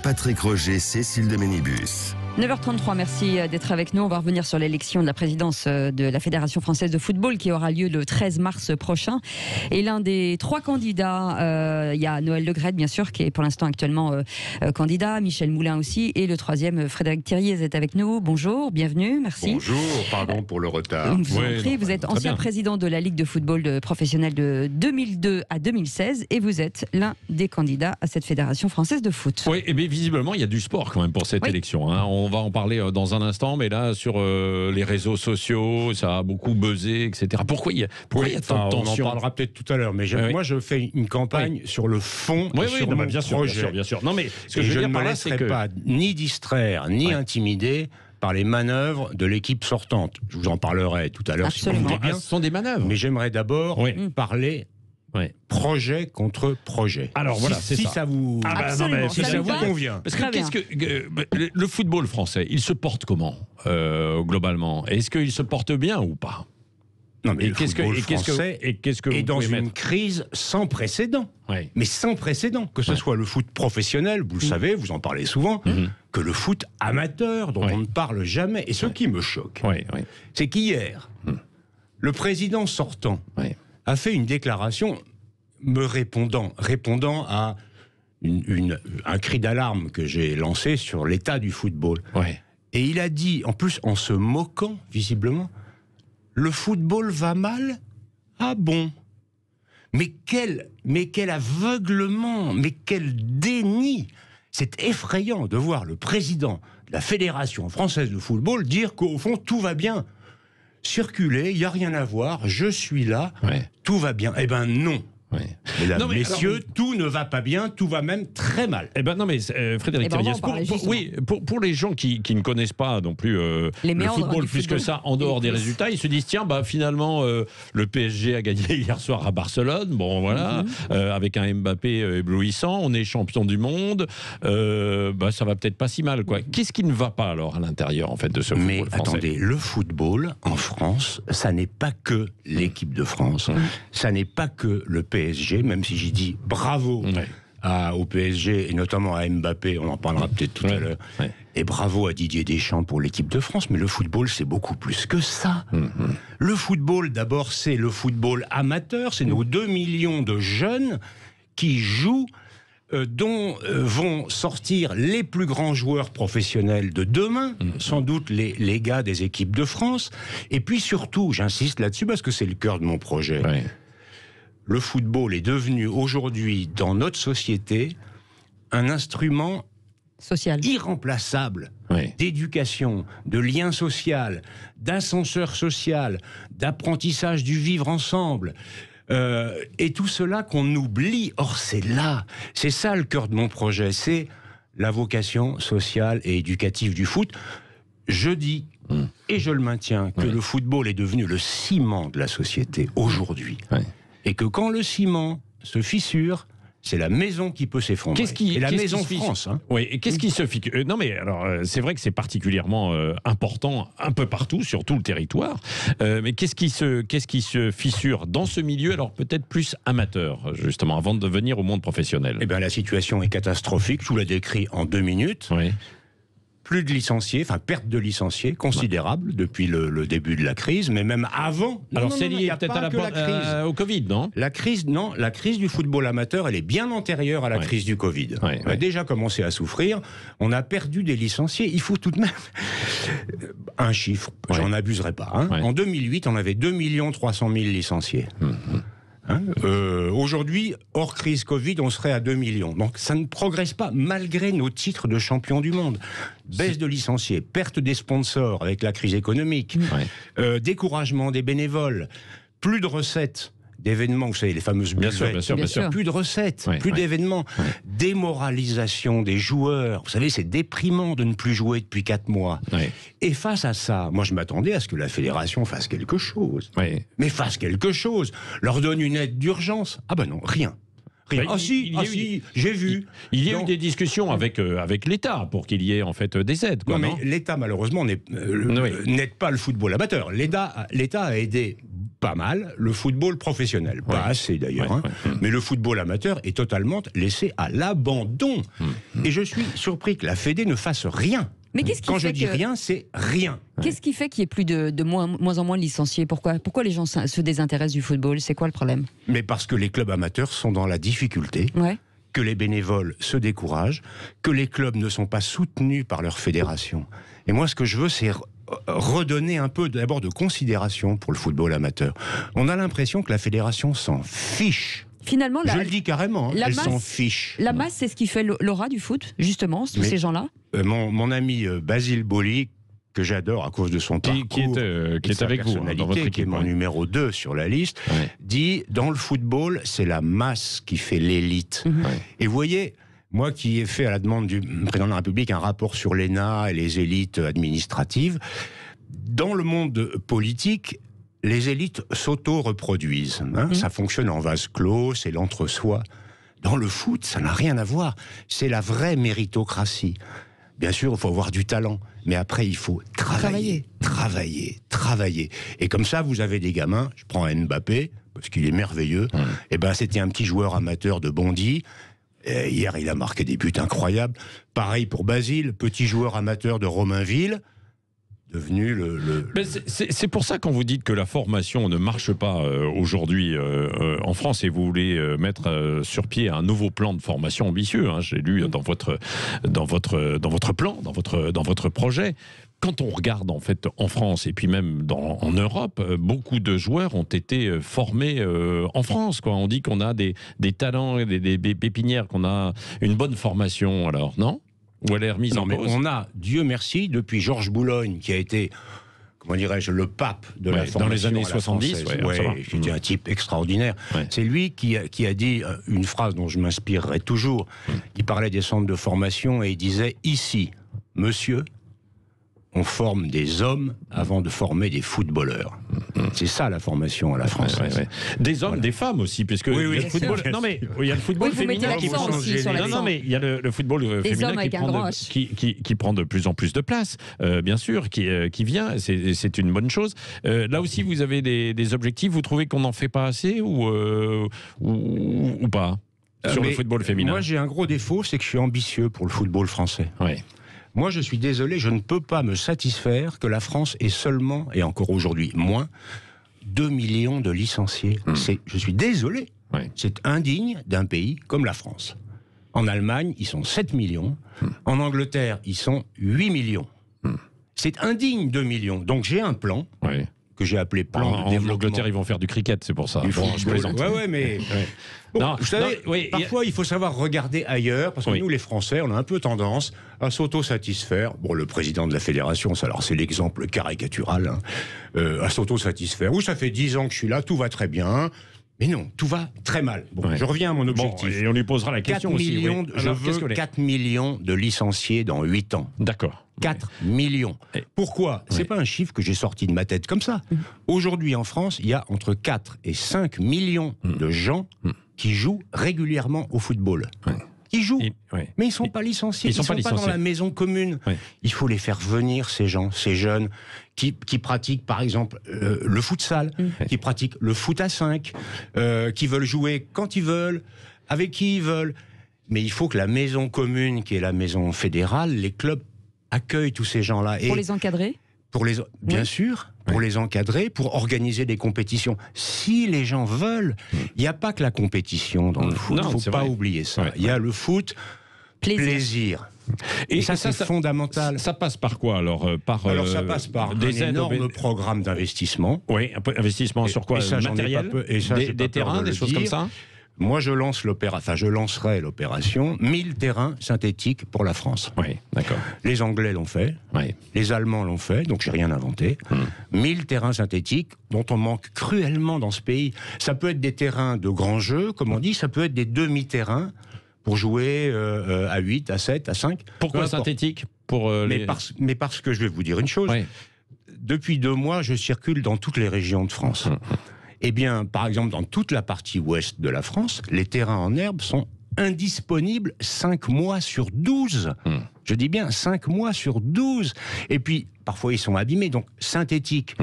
Patrick Roger, Cécile de Ménibus. 9h33, merci d'être avec nous. On va revenir sur l'élection de la présidence de la Fédération française de football qui aura lieu le 13 mars prochain. Et l'un des trois candidats, il y a Noël Le Graët, bien sûr, qui est pour l'instant actuellement candidat, Michel Moulin aussi, et le troisième, Frédéric Thiriez, est avec nous. Bonjour, bienvenue, merci. Bonjour, pardon pour le retard. Vous en prie, vous êtes ancien président de la Ligue de football professionnelle de 2002 à 2016 et vous êtes l'un des candidats à cette Fédération française de foot. Oui, et bien visiblement, il y a du sport quand même pour cette élection. Hein. On va en parler dans un instant, mais là, sur les réseaux sociaux, ça a beaucoup buzzé, etc. Pourquoi il y a tant de tension ? On en parlera peut-être tout à l'heure, mais moi, je fais une campagne sur le fond sur mon projet. Bien sûr. Non, mais ce que je veux ne dire me laisserai pas ni distraire, ni intimider par les manœuvres de l'équipe sortante. Je vous en parlerai tout à l'heure. Absolument. Si vous bien. Ce sont des manœuvres. Mais j'aimerais d'abord parler projet contre projet. Alors voilà, c'est si ça. ça vous, si ça vous convient. Parce que le football français, il se porte comment globalement ? Est-ce qu'il se porte bien ou pas ? Non, mais le football français est dans une crise sans précédent. Oui. Mais sans précédent. Que ce soit le foot professionnel, vous le savez, vous en parlez souvent, que le foot amateur, dont on ne parle jamais. Et ce qui me choque, c'est qu'hier, le président sortant a fait une déclaration me répondant à un cri d'alarme que j'ai lancé sur l'état du football. Et il a dit, en plus en se moquant visiblement, le football va mal ? Ah bon ? Mais quel aveuglement, mais quel déni ! C'est effrayant de voir le président de la Fédération française de football dire qu'au fond tout va bien. Circuler, il n'y a rien à voir, je suis là, tout va bien. Eh ben non. Mesdames, messieurs, tout ne va pas bien, tout va même très mal. Eh ben non, mais Frédéric Thiriez, pour les gens qui ne connaissent pas non plus le football plus que ça, en dehors des résultats, ils se disent tiens, finalement, le PSG a gagné hier soir à Barcelone, bon voilà, avec un Mbappé éblouissant, on est champion du monde, ça va peut-être pas si mal, quoi. Qu'est-ce qui ne va pas alors à l'intérieur en fait de ce football français ? Attendez, le football en France, ça n'est pas que l'équipe de France, ça n'est pas que le PSG, même si j'ai dit bravo au PSG et notamment à Mbappé, on en parlera peut-être tout à l'heure, et bravo à Didier Deschamps pour l'équipe de France, mais le football c'est beaucoup plus que ça. Le football d'abord c'est le football amateur, c'est nos 2 millions de jeunes qui jouent, dont vont sortir les plus grands joueurs professionnels de demain, sans doute les gars des équipes de France, et puis surtout, j'insiste là-dessus parce que c'est le cœur de mon projet, le football est devenu aujourd'hui, dans notre société, un instrument social irremplaçable d'éducation, de lien social, d'ascenseur social, d'apprentissage du vivre ensemble. Et tout cela qu'on oublie. Or, c'est ça le cœur de mon projet, c'est la vocation sociale et éducative du foot. Je dis, et je le maintiens, que le football est devenu le ciment de la société aujourd'hui. Et que quand le ciment se fissure, c'est la maison qui peut s'effondrer. Et la maison France. Oui, et qu'est-ce qui se fissure ? Non, mais alors, c'est vrai que c'est particulièrement important un peu partout, sur tout le territoire. Mais qu'est-ce qui se fissure dans ce milieu, alors peut-être plus amateur, justement, avant de venir au monde professionnel ? Eh bien, la situation est catastrophique. Je vous la décris en 2 minutes. Plus de licenciés, perte de licenciés considérable depuis le début de la crise, mais même avant. C'est lié peut-être au Covid, non ? La crise du football amateur, elle est bien antérieure à la crise du Covid. On a déjà commencé à souffrir. On a perdu des licenciés. Il faut tout de même un chiffre. J'en abuserai pas. En 2008, on avait 2 300 000 licenciés. Aujourd'hui, hors crise Covid, on serait à 2 millions. Donc ça ne progresse pas, malgré nos titres de champion du monde. Baisse de licenciés, perte des sponsors avec la crise économique, découragement des bénévoles, plus de recettes d'événements, vous savez, les fameuses buffettes, bien sûr. Plus de recettes, plus d'événements, démoralisation des joueurs. Vous savez, c'est déprimant de ne plus jouer depuis 4 mois. Et face à ça, moi je m'attendais à ce que la fédération fasse quelque chose. Mais fasse quelque chose, leur donne une aide d'urgence. Ah ben non, rien. J'ai vu. Il y a eu des discussions avec l'État pour qu'il y ait en fait des aides. Mais l'État malheureusement n'aide pas le football amateur. L'État a aidé pas mal le football professionnel. Pas assez d'ailleurs. Mais le football amateur est totalement laissé à l'abandon. Et je suis surpris que la Fédé ne fasse rien. Mais qu'est-ce qui Quand fait je dis rien, c'est rien. Qu'est-ce qui fait qu'il y ait plus de moins en moins de licenciés ? Pourquoi les gens se désintéressent du football ? C'est quoi le problème ? Mais parce que les clubs amateurs sont dans la difficulté, que les bénévoles se découragent, que les clubs ne sont pas soutenus par leur fédération. Et moi, ce que je veux, c'est redonner un peu d'abord de considération pour le football amateur. On a l'impression que la fédération s'en fiche. Finalement, je le dis carrément, elle s'en fiche. La masse, c'est ce qui fait l'aura du foot, justement, tous ces gens-là. Mon ami Basile Boli, que j'adore à cause de son parcours, qui est avec vous, dans votre équipe, qui est mon numéro 2 sur la liste, dit, dans le football, c'est la masse qui fait l'élite. Et vous voyez, moi qui ai fait à la demande du président de la République un rapport sur l'ENA et les élites administratives, dans le monde politique, les élites s'auto-reproduisent. Ça fonctionne en vase clos, c'est l'entre-soi. Dans le foot, ça n'a rien à voir. C'est la vraie méritocratie. Bien sûr, il faut avoir du talent, mais après, il faut travailler. Et comme ça, vous avez des gamins, je prends Mbappé, parce qu'il est merveilleux, et ben c'était un petit joueur amateur de Bondy. Hier, il a marqué des buts incroyables. Pareil pour Basile, petit joueur amateur de Romainville, devenu C'est pour ça quand vous dites que la formation ne marche pas aujourd'hui en France et vous voulez mettre sur pied un nouveau plan de formation ambitieux. J'ai lu dans votre plan, dans votre projet. Quand on regarde en fait en France et puis même en Europe, beaucoup de joueurs ont été formés en France. On dit qu'on a des talents, des pépinières, qu'on a une bonne formation. Alors non ? Ou elle est remise en cause. On a, Dieu merci, depuis Georges Boulogne, qui a été, comment dirais-je, le pape de la formation dans les années 70, qui était un type extraordinaire. C'est lui qui a dit une phrase dont je m'inspirerai toujours. Il parlait des centres de formation et il disait « Ici, monsieur, on forme des hommes avant de former des footballeurs. » C'est ça la formation à la française. Des hommes, des femmes aussi, puisque il y a le football. Non mais il y a le football féminin qui prend. Non mais il y a le football féminin qui prend de plus en plus de place, bien sûr, qui vient. C'est une bonne chose. Là aussi, vous avez des objectifs. Vous trouvez qu'on n'en fait pas assez ou pas sur le football féminin? Moi, j'ai un gros défaut, c'est que je suis ambitieux pour le football français. Moi, je suis désolé, je ne peux pas me satisfaire que la France ait seulement, et encore aujourd'hui moins, 2 millions de licenciés. Je suis désolé. C'est indigne d'un pays comme la France. En Allemagne, ils sont 7 millions. En Angleterre, ils sont 8 millions. C'est indigne, 2 millions. Donc j'ai un plan que j'ai appelé plan de développement. En Angleterre, ils vont faire du cricket, c'est pour ça. Je plaisante. Mais... Bon, vous savez, parfois, il faut savoir regarder ailleurs, parce que nous, les Français, on a un peu tendance à s'auto-satisfaire. Bon, le président de la fédération, c'est l'exemple caricatural, à s'auto-satisfaire. Ça fait 10 ans que je suis là, tout va très bien. Mais non, tout va très mal. Je reviens à mon objectif. Et on lui posera la question aussi. Je veux 4 millions de licenciés dans 8 ans. D'accord. 4 millions. Pourquoi ? C'est pas un chiffre que j'ai sorti de ma tête comme ça. Aujourd'hui, en France, il y a entre 4 et 5 millions de gens qui jouent régulièrement au football. Ils jouent, mais ils ne sont pas licenciés. Ils ne sont pas dans la maison commune. Il faut les faire venir, ces gens, ces jeunes, qui pratiquent, par exemple, le futsal, qui pratiquent le foot à 5, qui veulent jouer quand ils veulent, avec qui ils veulent. Mais il faut que la maison commune, qui est la maison fédérale, les clubs accueillent tous ces gens-là. Pour les encadrer ? Bien sûr, pour les encadrer, pour organiser des compétitions. Si les gens veulent, il n'y a pas que la compétition dans le foot. Il ne faut pas oublier ça. Il y a le foot, plaisir. Et ça, c'est fondamental. Ça passe par quoi alors ça passe par des énormes programmes d'investissement. Investissement sur quoi? Matériel, des terrains, des choses comme ça. Moi, je lancerai l'opération 1000 terrains synthétiques pour la France. Oui, d'accord. Les Anglais l'ont fait, les Allemands l'ont fait, donc j'ai rien inventé. 1000 terrains synthétiques dont on manque cruellement dans ce pays. Ça peut être des terrains de grands jeux, comme on dit, ça peut être des demi-terrains pour jouer à 8, à 7, à 5. Pourquoi synthétique mais parce que je vais vous dire une chose. Depuis 2 mois, je circule dans toutes les régions de France. Eh bien, par exemple, dans toute la partie ouest de la France, les terrains en herbe sont indisponibles 5 mois sur 12. Je dis bien 5 mois sur 12. Et puis, parfois, ils sont abîmés. Donc, synthétique,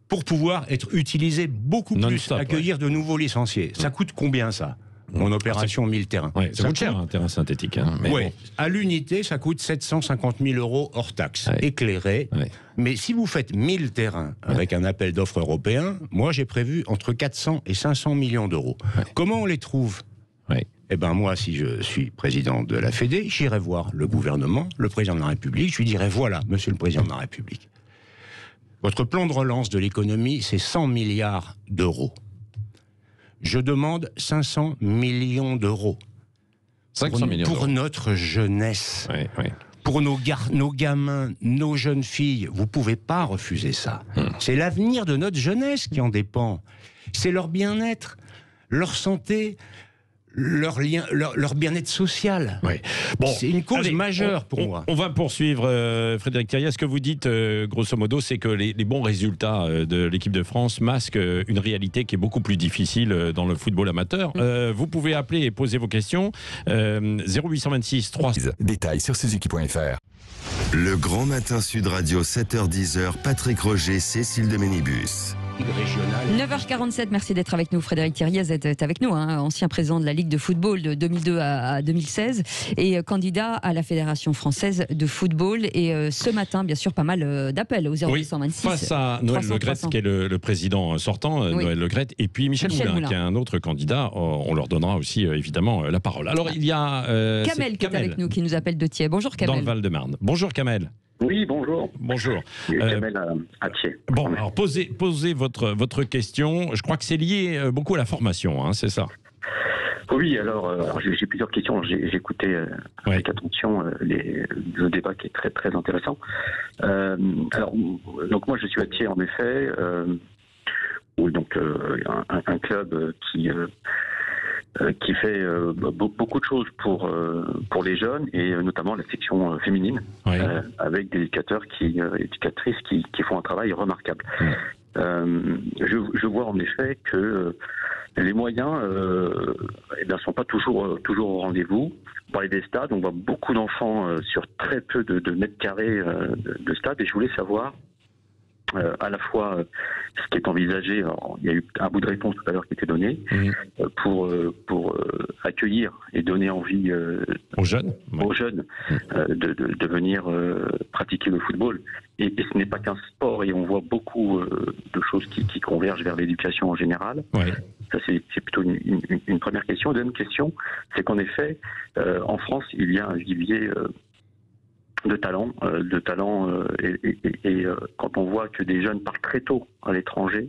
pour pouvoir être utilisé beaucoup plus, accueillir de nouveaux licenciés. Ça coûte combien ça ? Mon opération 1000 terrains. Ouais, ça coûte cher un terrain synthétique. Hein, oui, bon. À l'unité, ça coûte 750 000 € hors taxe, éclairé. Ouais. Mais si vous faites 1000 terrains avec un appel d'offres européen, moi j'ai prévu entre 400 et 500 millions d'euros. Ouais. Comment on les trouve ? Eh bien moi, si je suis président de la Fédé, j'irai voir le gouvernement, le président de la République, je lui dirai voilà, monsieur le président de la République, votre plan de relance de l'économie, c'est 100 milliards d'euros. Je demande 500 millions d'euros pour notre jeunesse, pour nos gamins, nos jeunes filles. Vous ne pouvez pas refuser ça. C'est l'avenir de notre jeunesse qui en dépend. C'est leur bien-être, leur santé, leur bien-être social. Bon, c'est une cause majeure pour moi. On va poursuivre, Frédéric Thiriez. Ce que vous dites, grosso modo, c'est que les bons résultats de l'équipe de France masquent une réalité qui est beaucoup plus difficile dans le football amateur. Vous pouvez appeler et poser vos questions. 0826 3... Détails sur Suzuki.fr. Le Grand Matin Sud Radio, 7h-10h, Patrick Roger, Cécile de Ménibus. 9h47, merci d'être avec nous. Frédéric Thiriez est avec nous, ancien président de la Ligue de football de 2002 à 2016 et candidat à la Fédération française de football. Et ce matin, bien sûr, pas mal d'appels au 0826. Face à Noël Le Graët, qui est le président sortant, Noël Le Graët, et puis Michel Moulin, qui est un autre candidat. On leur donnera aussi, évidemment, la parole. Alors, il y a Kamel qui est avec nous, qui nous appelle de Thiers. Bonjour, Kamel. Dans le Val-de-Marne. Bonjour, Kamel. Oui, bonjour. Bonjour. Kamel à Thiers. Bon, alors posez votre question. Je crois que c'est lié beaucoup à la formation, c'est ça ? Oui, alors j'ai plusieurs questions. J'ai écouté avec attention le débat qui est très très intéressant. Alors, donc moi je suis à Thiers en effet, où donc un club qui fait beaucoup de choses pour les jeunes et notamment la section féminine, avec des éducatrices qui font un travail remarquable. Je vois en effet que les moyens sont pas toujours au rendez-vous. On parlait des stades, on voit beaucoup d'enfants sur très peu de mètres carrés de stade, et je voulais savoir à la fois ce qui est envisagé. Alors, il y a eu un bout de réponse tout à l'heure qui était donné pour accueillir et donner envie aux jeunes de venir pratiquer le football. Et ce n'est pas qu'un sport, et on voit beaucoup de choses qui convergent vers l'éducation en général. Ça, c'est plutôt une première question. Deuxième question, c'est qu'en effet, en France, il y a un vivier de talent, et quand on voit que des jeunes partent très tôt à l'étranger,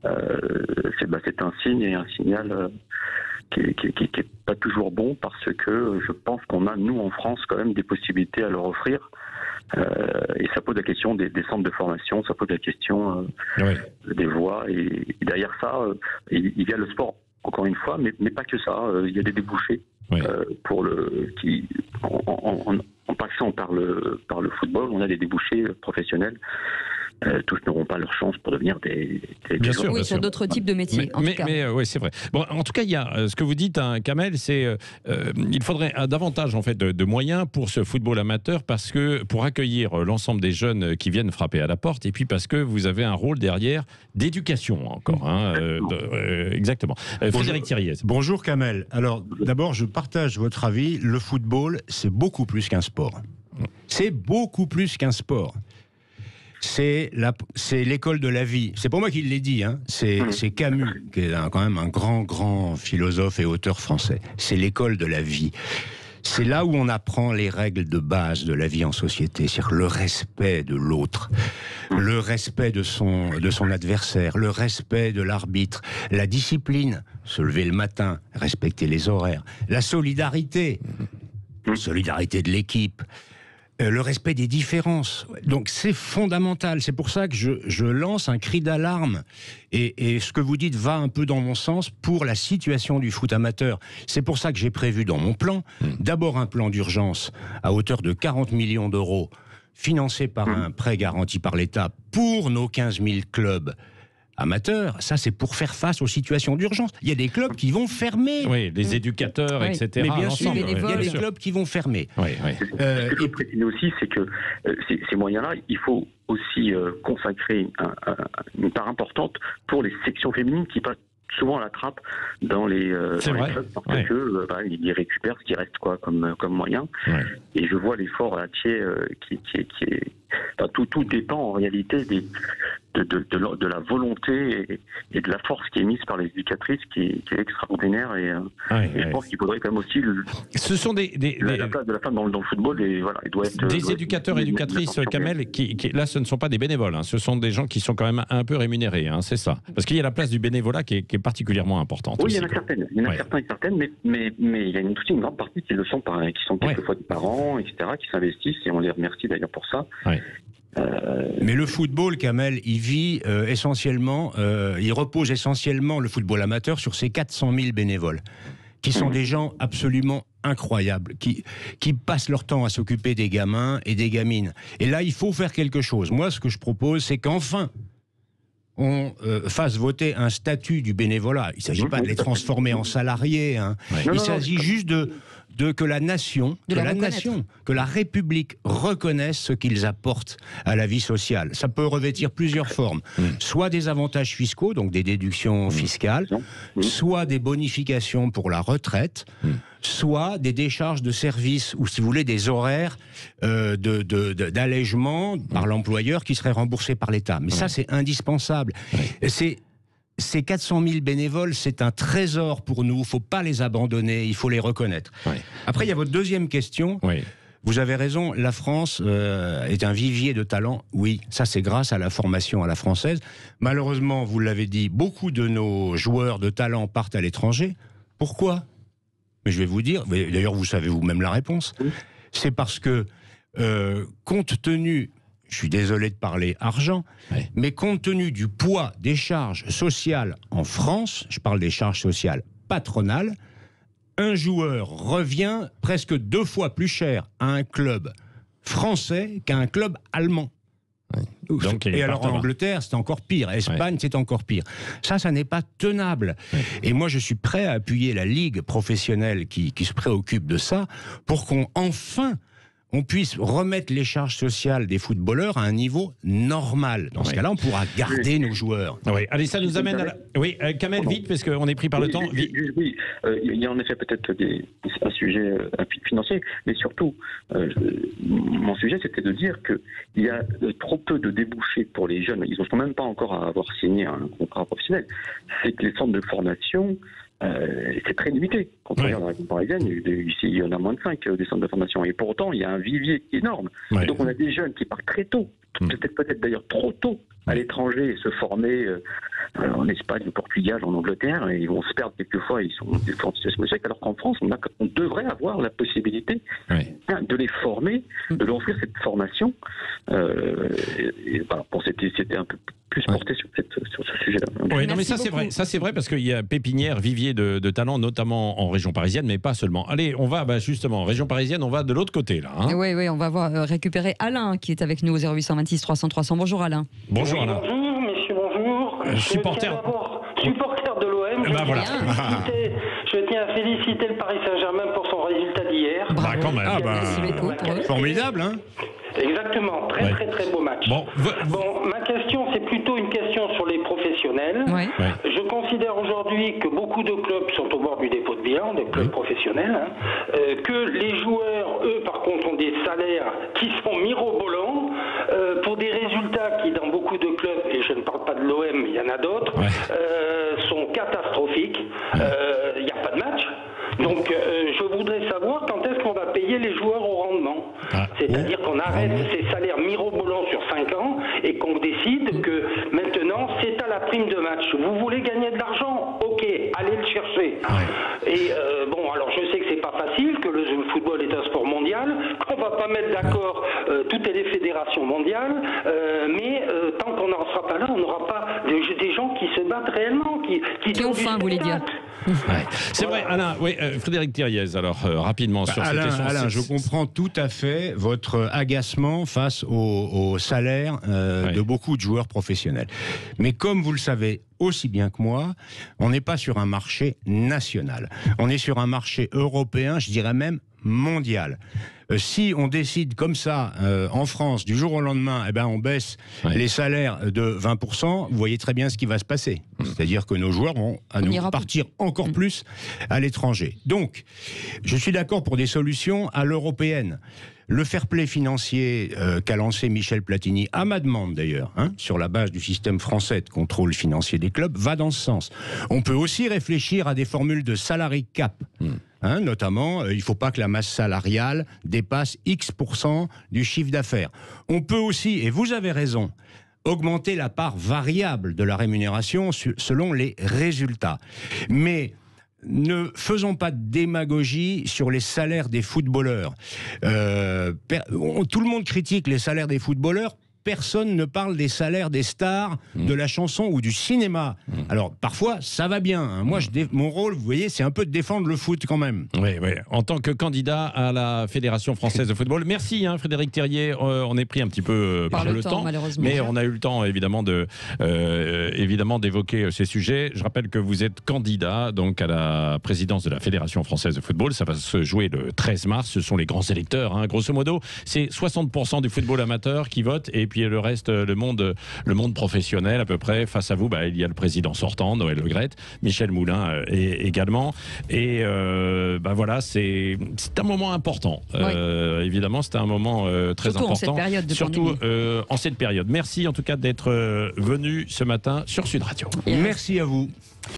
c'est un signe et un signal qui est pas toujours bon, parce que je pense qu'on a, nous en France, quand même des possibilités à leur offrir, et ça pose la question des centres de formation, ça pose la question des voies, et derrière ça, il y a le sport, encore une fois, mais pas que ça, il y a des débouchés. En passant par le football, on a des débouchés professionnels. Tous n'auront pas leur chance pour devenir des bien sûr, sur d'autres types de métiers. Mais oui, c'est vrai. Bon, en tout cas, il y a ce que vous dites, Kamel, c'est il faudrait davantage en fait de moyens pour ce football amateur, parce que pour accueillir l'ensemble des jeunes qui viennent frapper à la porte, et puis parce que vous avez un rôle derrière d'éducation encore. Exactement. Frédéric Thiriez. Bonjour Kamel. Alors d'abord, je partage votre avis. Le football, c'est beaucoup plus qu'un sport. C'est beaucoup plus qu'un sport. C'est l'école de la vie. C'est pas moi qui l'ai dit, c'est Camus, qui est quand même un grand philosophe et auteur français. C'est l'école de la vie. C'est là où on apprend les règles de base de la vie en société, c'est-à-dire le respect de l'autre, le respect de son adversaire, le respect de l'arbitre, la discipline, se lever le matin, respecter les horaires, la solidarité de l'équipe, le respect des différences. Donc c'est fondamental. C'est pour ça que je lance un cri d'alarme. Et ce que vous dites va un peu dans mon sens pour la situation du foot amateur. C'est pour ça que j'ai prévu dans mon plan, d'abord un plan d'urgence à hauteur de 40 millions d'euros, financé par un prêt garanti par l'État pour nos 15 000 clubs amateur, ça c'est pour faire face aux situations d'urgence. Il y a des clubs qui vont fermer. Oui, les éducateurs, etc. Mais bien sûr, il y a des clubs qui vont fermer. Ce que je veux préciser aussi, c'est que ces moyens-là, il faut aussi consacrer une part importante pour les sections féminines qui passent souvent à la trappe dans les clubs parce que ils récupèrent ce qui reste comme moyen. Ouais. Et je vois l'effort entier qui est tout dépend en réalité de la volonté et de la force qui est mise par les éducatrices qui est extraordinaire et je pense qu'il faudrait quand même aussi ce sont la place de la femme dans le football et voilà, il doit être des éducateurs et éducatrices, Kamel, qui là ce ne sont pas des bénévoles, hein, ce sont des gens qui sont quand même un peu rémunérés, hein, c'est ça, parce qu'il y a la place du bénévolat qui est particulièrement importante. Oui, aussi, il y en a certaines, certains et certaines, mais il y a aussi une grande partie qui le sont, qui sont quelquefois des parents, etc., qui s'investissent et on les remercie d'ailleurs pour ça. Mais le football, Kamel, il vit essentiellement, il repose essentiellement, le football amateur, sur ces 400 000 bénévoles, qui sont des gens absolument incroyables, qui passent leur temps à s'occuper des gamins et des gamines. Et là, il faut faire quelque chose. Moi, ce que je propose, c'est qu'enfin, on fasse voter un statut du bénévolat. Il ne s'agit pas de les transformer en salariés. Hein. Il s'agit juste que la nation, que la République reconnaisse ce qu'ils apportent à la vie sociale. Ça peut revêtir plusieurs formes. Soit des avantages fiscaux, donc des déductions fiscales, soit des bonifications pour la retraite, soit des décharges de services, ou si vous voulez, des horaires d'allègement par l'employeur qui seraient remboursés par l'État. Mais ça, c'est indispensable. Ces 400 000 bénévoles, c'est un trésor pour nous. Il ne faut pas les abandonner, il faut les reconnaître. Après, il y a votre deuxième question. Vous avez raison, la France est un vivier de talent. Oui, ça c'est grâce à la formation à la française. Malheureusement, vous l'avez dit, beaucoup de nos joueurs de talent partent à l'étranger. Pourquoi ? Mais je vais vous dire, d'ailleurs vous savez vous-même la réponse. C'est parce que, compte tenu... Je suis désolé de parler argent, mais compte tenu du poids des charges sociales en France, je parle des charges sociales patronales, un joueur revient presque 2 fois plus cher à un club français qu'à un club allemand. Donc, et alors en Angleterre, c'est encore pire. Espagne, c'est encore pire. Ça n'est pas tenable. Et moi, je suis prêt à appuyer la ligue professionnelle qui se préoccupe de ça pour qu'enfin on puisse remettre les charges sociales des footballeurs à un niveau normal. Dans ce cas-là, on pourra garder nos joueurs. Allez, ça nous amène à la... Oui, Kamel, vite, parce qu'on est pris par le temps. Oui, il y a en effet peut-être un sujet financier, mais surtout, mon sujet, c'était de dire qu'il y a trop peu de débouchés pour les jeunes. Ils ne sont même pas encore à avoir signé un contrat professionnel. C'est que les centres de formation... c'est très limité. Quand on regarde la région parisienne, ici, il y en a moins de 5 des centres de formation. Et pourtant, il y a un vivier énorme. Donc on a des jeunes qui partent très tôt, peut-être d'ailleurs trop tôt, à l'étranger et se former en Espagne, au Portugal, en Angleterre, et ils vont se perdre quelquefois, ils sont en situation d'échec, alors qu'en France, on devrait avoir la possibilité de les former, de leur offrir cette formation. C'était un peu plus porté sur ce sujet-là. Oui, non, mais ça c'est vrai. Ça c'est vrai parce qu'il y a pépinière, vivier de talents, notamment en région parisienne, mais pas seulement. Allez, on va justement en région parisienne, on va de l'autre côté là. Hein. Oui, on va récupérer Alain qui est avec nous au 0826 300 300. Bonjour Alain. Bonjour Alain. Bonjour messieurs, bonjour. Supporter de l'OM. Voilà. Je tiens à féliciter le Paris Saint-Germain pour son résultat d'hier. Quand même. Merci beaucoup. Formidable, hein. Exactement, très beau match. Bon, ma question, c'est plutôt une question sur les professionnels. Je considère aujourd'hui que beaucoup de clubs sont au bord du dépôt de bilan, des clubs professionnels, que les joueurs, eux, par contre, ont des salaires qui sont mirobolants, pour des résultats qui, dans beaucoup de clubs, et je ne parle pas de l'OM, il y en a d'autres, sont catastrophiques. Il n'y a pas de match. Donc, je voudrais savoir quand est-ce qu'on va payer les joueurs au rendement. C'est-à-dire qu'on arrête ces salaires mirobolants sur 5 ans et qu'on décide que maintenant, c'est à la prime de match. Vous voulez gagner de l'argent ? Ok, allez le chercher. Et alors je sais que c'est pas facile, que le football est un sport mondial, qu'on va pas mettre d'accord toutes les fédérations mondiales, mais tant qu'on n'en sera pas là, on n'aura pas des gens qui se battent réellement, qui ont faim, vous voulez dire ? Ouais. C'est vrai, Alain. Oui, Frédéric Thiriez, alors rapidement sur cette question. Alain, je comprends tout à fait votre agacement face au salaire de beaucoup de joueurs professionnels. Mais comme vous le savez aussi bien que moi, on n'est pas sur un marché national. On est sur un marché européen, je dirais même mondial. Si on décide comme ça en France du jour au lendemain, eh ben on baisse les salaires de 20%, vous voyez très bien ce qui va se passer. C'est-à-dire que nos joueurs vont partir encore plus à l'étranger. Donc, je suis d'accord pour des solutions à l'européenne. Le fair play financier qu'a lancé Michel Platini, à ma demande d'ailleurs, sur la base du système français de contrôle financier des clubs, va dans ce sens. On peut aussi réfléchir à des formules de salary cap. Notamment, il ne faut pas que la masse salariale dépasse X% du chiffre d'affaires. On peut aussi, et vous avez raison, augmenter la part variable de la rémunération selon les résultats. Mais ne faisons pas de démagogie sur les salaires des footballeurs. Tout le monde critique les salaires des footballeurs. Personne ne parle des salaires des stars de la chanson ou du cinéma. Alors, parfois, ça va bien. Moi, mon rôle, vous voyez, c'est un peu de défendre le foot quand même. Oui, oui. En tant que candidat à la Fédération française de football. Merci, Frédéric Thiriez. On est pris un petit peu par le temps, malheureusement. Mais on a eu le temps, évidemment, d'évoquer ces sujets. Je rappelle que vous êtes candidat donc, à la présidence de la Fédération française de football. Ça va se jouer le 13 mars. Ce sont les grands électeurs. Grosso modo, c'est 60% du football amateur qui vote. Et puis le reste, le monde professionnel à peu près. Face à vous, il y a le président sortant, Noël Le Graët, Michel Moulin également. Et voilà, c'est un moment important. Évidemment, c'est un moment très important. Surtout en cette période. Merci en tout cas d'être venu ce matin sur Sud Radio. Merci à vous.